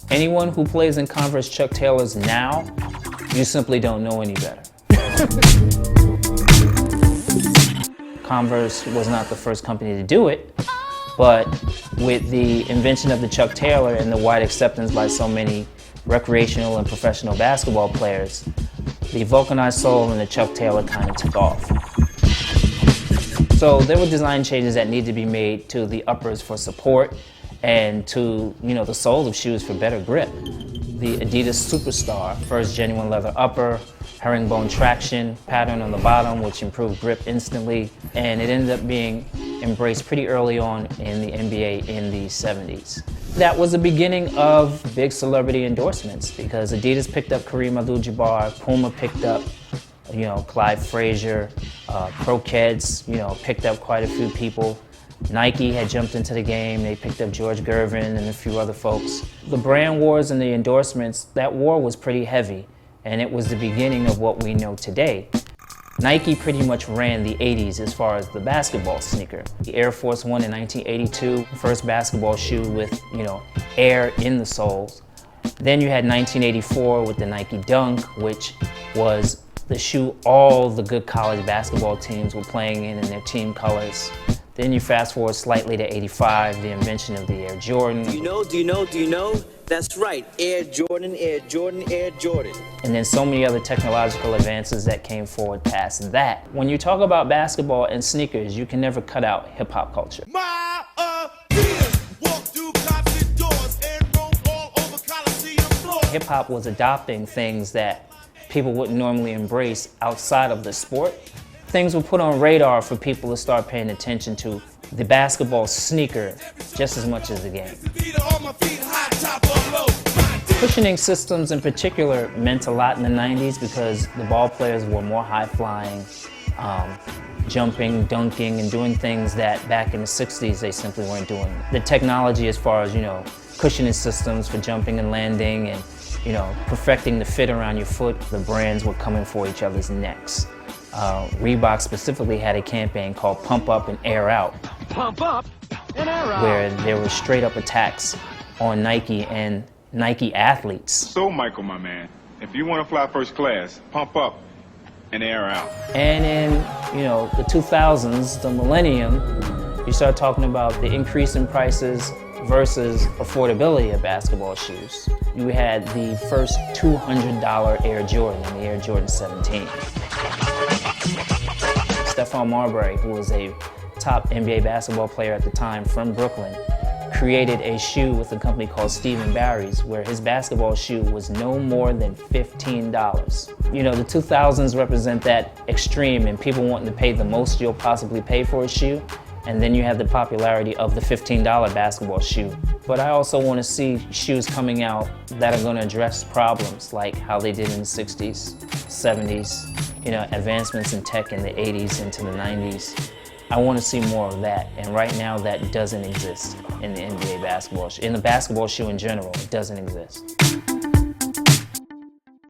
Anyone who plays in Converse Chuck Taylors now, you simply don't know any better. Converse was not the first company to do it, but with the invention of the Chuck Taylor and the wide acceptance by so many recreational and professional basketball players, the vulcanized sole and the Chuck Taylor kind of took off. So there were design changes that needed to be made to the uppers for support and to, the soles of shoes for better grip. The Adidas Superstar, first genuine leather upper, herringbone traction pattern on the bottom, which improved grip instantly, and it ended up being embraced pretty early on in the NBA in the 70s. That was the beginning of big celebrity endorsements because Adidas picked up Kareem Abdul-Jabbar, Puma picked up, Clyde Frazier, Pro-Keds, picked up quite a few people. Nike had jumped into the game, they picked up George Gervin and a few other folks. The brand wars and the endorsements, that war was pretty heavy, and it was the beginning of what we know today. Nike pretty much ran the 80s as far as the basketball sneaker. The Air Force One in 1982, first basketball shoe with, air in the soles. Then you had 1984 with the Nike Dunk, which was the shoe all the good college basketball teams were playing in their team colors. Then you fast forward slightly to 85, the invention of the Air Jordan. Do you know? That's right, Air Jordan, Air Jordan, Air Jordan. And then so many other technological advances that came forward past that. When you talk about basketball and sneakers, you can never cut out hip-hop culture. My ideas walk through concert doors and roam all over Coliseum floors. Hip-hop was adopting things that people wouldn't normally embrace outside of the sport. Things were put on radar for people to start paying attention to the basketball sneaker just as much as the game. Cushioning systems in particular meant a lot in the 90s because the ball players were more high-flying, jumping, dunking, and doing things that back in the 60s they simply weren't doing. The technology as far as, cushioning systems for jumping and landing and, perfecting the fit around your foot, the brands were coming for each other's necks. Reebok specifically had a campaign called Pump Up and Air Out. Pump up and air out. Where there were straight up attacks on Nike and Nike athletes. So Michael, my man, if you want to fly first class, pump up and air out. And in, the 2000s, the millennium, you start talking about the increase in prices versus affordability of basketball shoes. You had the first $200 Air Jordan, the Air Jordan 17. Stephon Marbury, who was a top NBA basketball player at the time from Brooklyn, created a shoe with a company called Stephen Barry's where his basketball shoe was no more than $15. The 2000s represent that extreme and people wanting to pay the most you'll possibly pay for a shoe. And then you have the popularity of the $15 basketball shoe. But I also want to see shoes coming out that are going to address problems like how they did in the 60s, 70s, advancements in tech in the 80s into the 90s. I want to see more of that, and right now that doesn't exist in the NBA basketball shoe. In the basketball shoe in general, it doesn't exist.